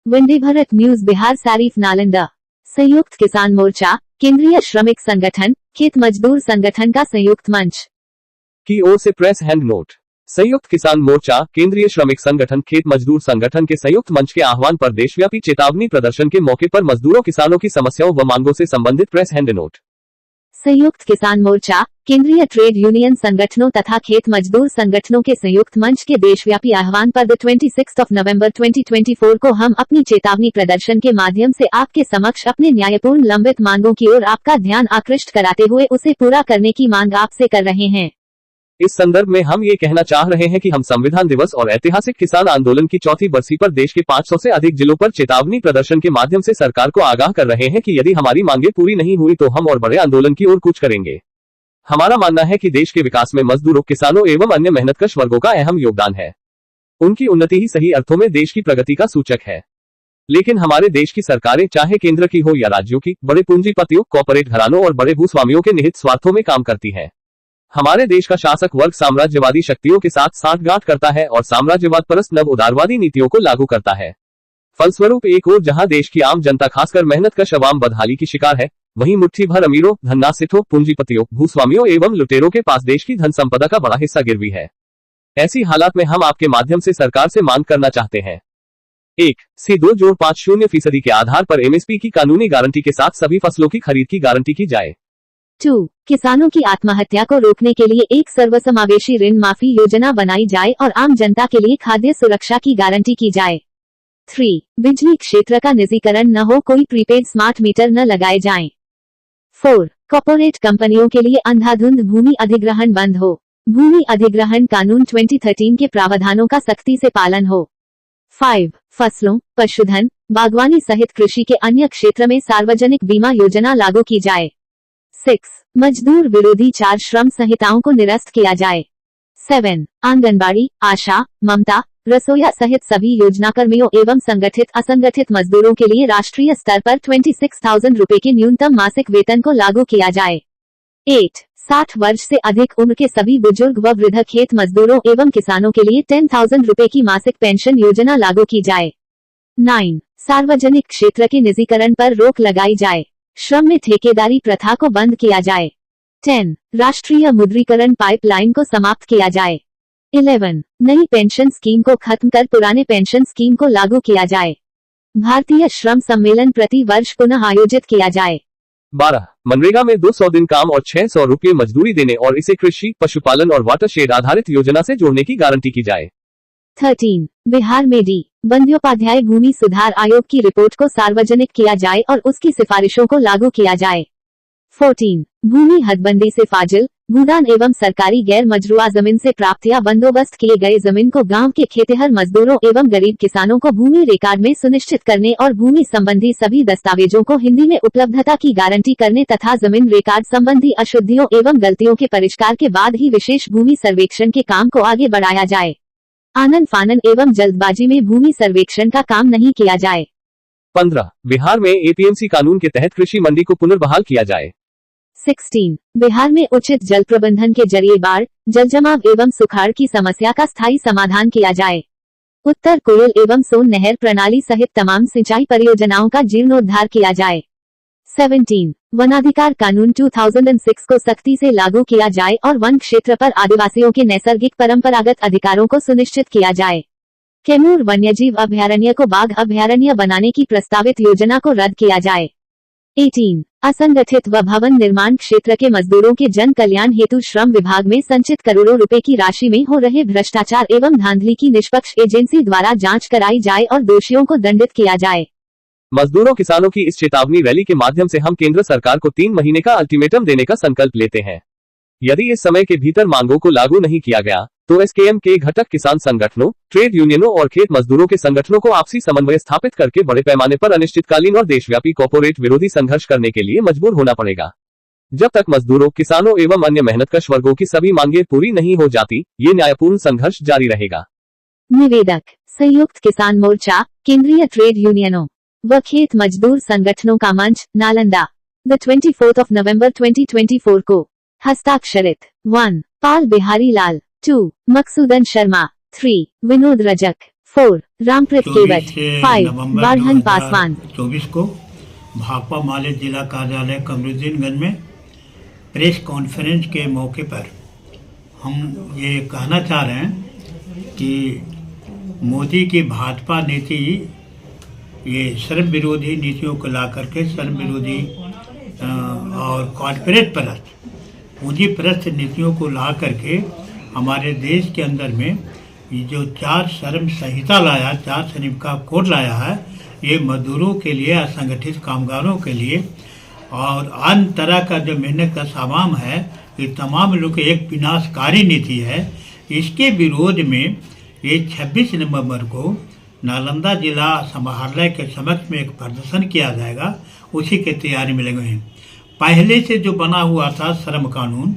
Vande Bharat news Bihar सारिफ Nalanda. संयुक्त किसान मोर्चा, केंद्रीय श्रमिक संगठन, खेत मजदूर संगठन का संयुक्त मंच की ओर से प्रेस हैंड नोट। संयुक्त किसान मोर्चा, केंद्रीय श्रमिक संगठन, खेत मजदूर संगठन के संयुक्त मंच के आह्वान पर देशव्यापी चेतावनी प्रदर्शन के मौके पर मजदूरों किसानों की समस्याओं व मांगों से संबंधित प्रेस हैंड नोट। संयुक्त किसान मोर्चा, केंद्रीय ट्रेड यूनियन संगठनों तथा खेत मजदूर संगठनों के संयुक्त मंच के देशव्यापी आह्वान पर 26 नवंबर 2024 को हम अपनी चेतावनी प्रदर्शन के माध्यम से आपके समक्ष अपने न्यायपूर्ण लंबित मांगों की ओर आपका ध्यान आकृष्ट कराते हुए उसे पूरा करने की मांग आपसे कर रहे हैं। इस संदर्भ में हम ये कहना चाह रहे हैं कि हम संविधान दिवस और ऐतिहासिक किसान आंदोलन की चौथी बरसी पर देश के 500 से अधिक जिलों पर चेतावनी प्रदर्शन के माध्यम से सरकार को आगाह कर रहे हैं कि यदि हमारी मांगे पूरी नहीं हुई तो हम और बड़े आंदोलन की ओर कूच करेंगे। हमारा मानना है कि देश के विकास में मजदूरों, किसानों एवं अन्य मेहनतकश वर्गों का अहम योगदान है। उनकी उन्नति ही सही अर्थों में देश की प्रगति का सूचक है। लेकिन हमारे देश की सरकारें, चाहे केंद्र की हो या राज्यों की, बड़े पूंजीपतियों, कॉर्पोरेट घरानों और बड़े भूस्वामियों के निहित स्वार्थों में काम करती है। हमारे देश का शासक वर्ग साम्राज्यवादी शक्तियों के साथ सांठगांठ करता है और साम्राज्यवाद परस्त नव उदारवादी नीतियों को लागू करता है। फलस्वरूप एक ओर जहां देश की आम जनता खासकर मेहनतकश अवाम बदहाली की शिकार है, वहीं मुट्ठी भर अमीरों, धननासिथों, पूंजीपतियों, भूस्वामियों एवं लुटेरों के पास देश की धन संपदा का बड़ा हिस्सा गिरवी है। ऐसी हालात में हम आपके माध्यम से सरकार से मांग करना चाहते हैं। 1 से 2.50% के आधार पर एमएसपी की कानूनी गारंटी के साथ सभी फसलों की खरीद की गारंटी की जाए। 2 किसानों की आत्महत्या को रोकने के लिए एक सर्वसमावेशी ऋण माफी योजना बनाई जाए और आम जनता के लिए खाद्य सुरक्षा की गारंटी की जाए। 3 बिजली क्षेत्र का निजीकरण न हो, कोई प्रीपेड स्मार्ट मीटर न लगाए जाएं। 4 कॉर्पोरेट कंपनियों के लिए अंधाधुंध भूमि अधिग्रहण बंद हो। भूमि अधिग्रहण कानून 2013 के प्रावधानों का सख्ती से पालन हो। 5 फसलों, पशुधन, बागवानी सहित कृषि के अन्य क्षेत्र में सार्वजनिक बीमा योजना लागू की जाए। 6 मजदूर विरोधी 4 श्रम संहिताओं को निरस्त किया जाए। 7 आंगनबाड़ी, आशा, ममता, रसोईया सहित सभी योजना कर्मियों एवं संगठित असंगठित मजदूरों के लिए राष्ट्रीय स्तर पर 26,000 रुपए के न्यूनतम मासिक वेतन को लागू किया जाए। 8 60 वर्ष से अधिक उम्र के सभी बुजुर्ग व वृद्ध खेत मजदूरों एवं किसानों के लिए 10,000 रुपए की मासिक पेंशन योजना लागू की जाए। 9 सार्वजनिक क्षेत्र के निजीकरण पर रोक लगाई जाए। श्रम में ठेकेदारी प्रथा को बंद किया जाए। 10 राष्ट्रीय मुद्रीकरण पाइपलाइन को समाप्त किया जाए। 11 नई पेंशन स्कीम को खत्म कर पुराने पेंशन स्कीम को लागू किया जाए। भारतीय श्रम सम्मेलन प्रति वर्ष पुनः आयोजित किया जाए। 12 मनरेगा में 200 दिन काम और 600 रुपये मजदूरी देने और इसे कृषि, पशुपालन और वाटरशेड आधारित योजना से जोड़ने की गारंटी की जाए। 13 बिहार में डी बंद्योपाध्याय भूमि सुधार आयोग की रिपोर्ट को सार्वजनिक किया जाए और उसकी सिफारिशों को लागू किया जाए। 14 भूमि हदबंदी से फाजिल, भूदान एवं सरकारी गैर मजरूआ जमीन से प्राप्त या बंदोबस्त किए गए जमीन को गांव के खेतिहर मजदूरों एवं गरीब किसानों को भूमि रिकॉर्ड में सुनिश्चित करने और भूमि संबंधी सभी दस्तावेजों को हिंदी में उपलब्धता की गारंटी करने तथा जमीन रिकॉर्ड संबंधी अशुद्धियों एवं गलतियों के परिष्कार के बाद ही विशेष भूमि सर्वेक्षण के काम को आगे बढ़ाया जाए। आनन फानन एवं जल्दबाजी में भूमि सर्वेक्षण का काम नहीं किया जाए। 15 बिहार में एपीएमसी कानून के तहत कृषि मंडी को पुनर्बहाल किया जाए। 16 बिहार में उचित जल प्रबंधन के जरिए बाढ़, जलजमाव एवं सुखाड़ की समस्या का स्थायी समाधान किया जाए। उत्तर कोयल एवं सोन नहर प्रणाली सहित तमाम सिंचाई परियोजनाओं का जीर्णोद्धार किया जाए। 17 वनाधिकार कानून 2006 को सख्ती से लागू किया जाए और वन क्षेत्र पर आदिवासियों के नैसर्गिक परंपरागत अधिकारों को सुनिश्चित किया जाए। कैमूर वन्यजीव अभयारण्य को बाघ अभयारण्य बनाने की प्रस्तावित योजना को रद्द किया जाए। 18 असंगठित व भवन निर्माण क्षेत्र के मजदूरों के जन कल्याण हेतु श्रम विभाग में संचित करोड़ों रुपए की राशि में हो रहे भ्रष्टाचार एवं धांधली की निष्पक्ष एजेंसी द्वारा जांच कराई जाए और दोषियों को दंडित किया जाए। मजदूरों किसानों की इस चेतावनी रैली के माध्यम से हम केंद्र सरकार को 3 महीने का अल्टीमेटम देने का संकल्प लेते हैं। यदि इस समय के भीतर मांगों को लागू नहीं किया गया तो एसकेएम के घटक किसान संगठनों, ट्रेड यूनियनों और खेत मजदूरों के संगठनों को आपसी समन्वय स्थापित करके बड़े पैमाने पर अनिश्चितकालीन और देशव्यापी कॉर्पोरेट विरोधी संघर्ष करने के लिए मजबूर होना पड़ेगा। जब तक मजदूरों, किसानों एवं अन्य मेहनतकश वर्गों की सभी मांगें पूरी नहीं हो जाती, ये न्यायपूर्ण संघर्ष जारी रहेगा। निवेदक संयुक्त किसान मोर्चा, केंद्रीय ट्रेड यूनियनों व खेत मजदूर संगठनों का मंच, नालंदा, 24 नवंबर 2024 को। हस्ताक्षरित 1 पाल बिहारी लाल, 2 मकसूदन शर्मा, 3 विनोद रजक, 4 रामप्रीत केवट 5 नवंबर बारहन पासवान 2024 को भाकपा माले जिला कार्यालय कमरुद्दीनगंज में प्रेस कॉन्फ्रेंस के मौके पर हम ये कहना चाह रहे हैं कि मोदी की भाजपा नीति ये श्रम विरोधी नीतियों को ला करके श्रम विरोधी और कॉर्पोरेट परस्त पूंजी परस्त नीतियों को ला करके हमारे देश के अंदर में ये जो 4 श्रम संहिता लाया, 4 श्रम का कोड लाया है, ये मजदूरों के लिए, असंगठित कामगारों के लिए और अन्य तरह का जो मेहनत का सामान है, ये तमाम लोग की एक विनाशकारी नीति है। इसके विरोध में ये 26 नवंबर को नालंदा जिला समाहरणालय के समक्ष में एक प्रदर्शन किया जाएगा। उसी के तैयारी में लगे हैं। पहले से जो बना हुआ था श्रम कानून,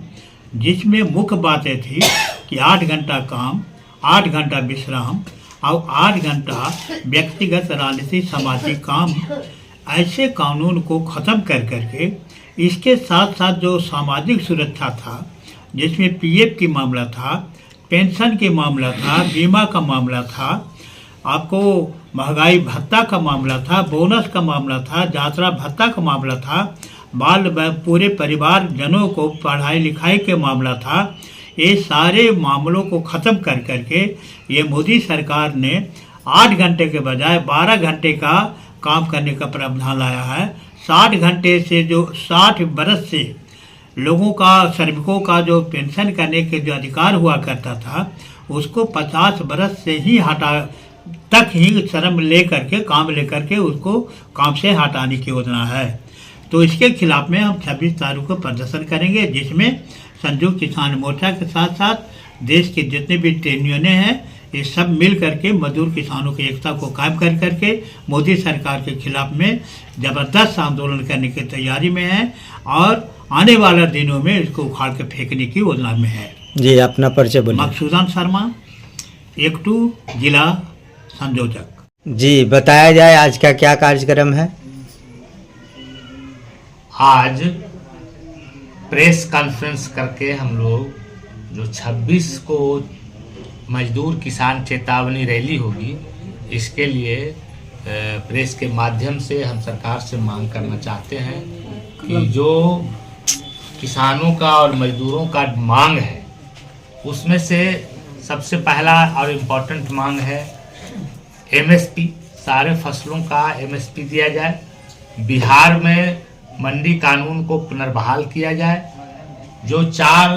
जिसमें मुख्य बातें थी कि 8 घंटा काम, 8 घंटा विश्राम और 8 घंटा व्यक्तिगत राजनीतिक सामाजिक काम, ऐसे कानून को ख़त्म कर करके इसके साथ साथ जो सामाजिक सुरक्षा था, जिसमें पीएफ की मामला था, पेंशन के मामला था, बीमा का मामला था, आपको महंगाई भत्ता का मामला था, बोनस का मामला था, यात्रा भत्ता का मामला था, पूरे परिवार जनों को पढ़ाई लिखाई के मामला था। ये सारे मामलों को ख़त्म कर करके ये मोदी सरकार ने 8 घंटे के बजाय 12 घंटे का काम करने का प्रावधान लाया है। 60 घंटे से जो 60 बरस से लोगों का, श्रमिकों का जो पेंशन करने के जो अधिकार हुआ करता था, उसको 50 बरस से ही तक ही श्रम लेकर के, काम लेकर के उसको काम से हटाने की योजना है। तो इसके खिलाफ में हम 26 तारीख को प्रदर्शन करेंगे, जिसमें संयुक्त किसान मोर्चा के साथ साथ देश के जितने भी ट्रेड यूनियनें हैं, ये सब मिल करके मजदूर किसानों की एकता को कायम कर करके मोदी सरकार के खिलाफ में ज़बरदस्त आंदोलन करने की तैयारी में है और आने वाले दिनों में इसको उखाड़ के फेंकने की योजना में है। जी, अपना परिचय बोलिए। मकसूदन शर्मा, एकटू जिला संयोजक। जी, बताया जाए आज का क्या कार्यक्रम है। आज प्रेस कॉन्फ्रेंस करके हम लोग जो 26 को मजदूर किसान चेतावनी रैली होगी, इसके लिए प्रेस के माध्यम से हम सरकार से मांग करना चाहते हैं कि जो किसानों का और मजदूरों का मांग है, उसमें से सबसे पहला और इम्पोर्टेंट मांग है एमएसपी, सारे फसलों का एमएसपी दिया जाए। बिहार में मंडी कानून को पुनर्बहाल किया जाए। जो 4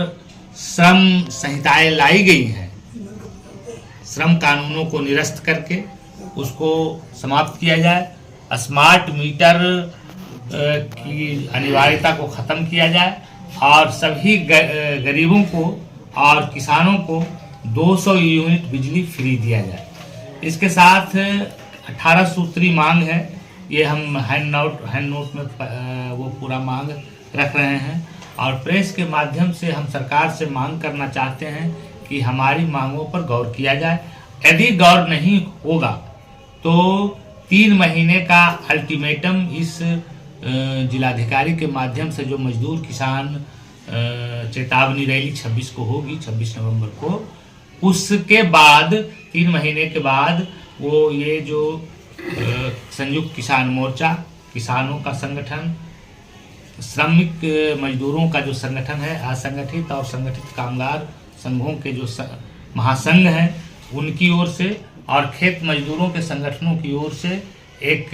श्रम संहिताएं लाई गई हैं, श्रम कानूनों को निरस्त करके उसको समाप्त किया जाए। स्मार्ट मीटर की अनिवार्यता को ख़त्म किया जाए और सभी गरीबों को और किसानों को 200 यूनिट बिजली फ्री दिया जाए। इसके साथ 18 सूत्री मांग है, ये हम हैंड नोट में वो पूरा मांग रख रहे हैं और प्रेस के माध्यम से हम सरकार से मांग करना चाहते हैं कि हमारी मांगों पर गौर किया जाए। यदि गौर नहीं होगा तो 3 महीने का अल्टीमेटम इस जिलाधिकारी के माध्यम से जो मजदूर किसान चेतावनी रैली 26 को होगी, 26 नवंबर को, उसके बाद 3 महीने के बाद वो ये जो संयुक्त किसान मोर्चा, किसानों का संगठन, श्रमिक मजदूरों का जो संगठन है, असंगठित और संगठित कामगार संघों के जो महासंघ हैं, उनकी ओर से और खेत मजदूरों के संगठनों की ओर से एक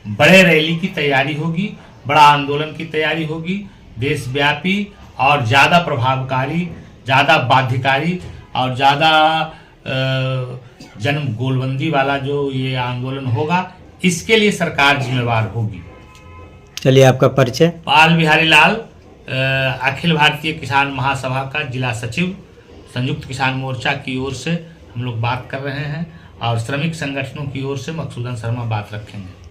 बड़े रैली की तैयारी होगी, बड़ा आंदोलन की तैयारी होगी, देशव्यापी और ज़्यादा प्रभावकारी, ज़्यादा बाध्यकारी और ज़्यादा जन्म गोलबंदी वाला जो ये आंदोलन होगा, इसके लिए सरकार जिम्मेवार होगी। चलिए, आपका परिचय। पाल बिहारी लाल, अखिल भारतीय किसान महासभा का जिला सचिव, संयुक्त किसान मोर्चा की ओर से हम लोग बात कर रहे हैं और श्रमिक संगठनों की ओर से मकसूदन शर्मा बात रखेंगे।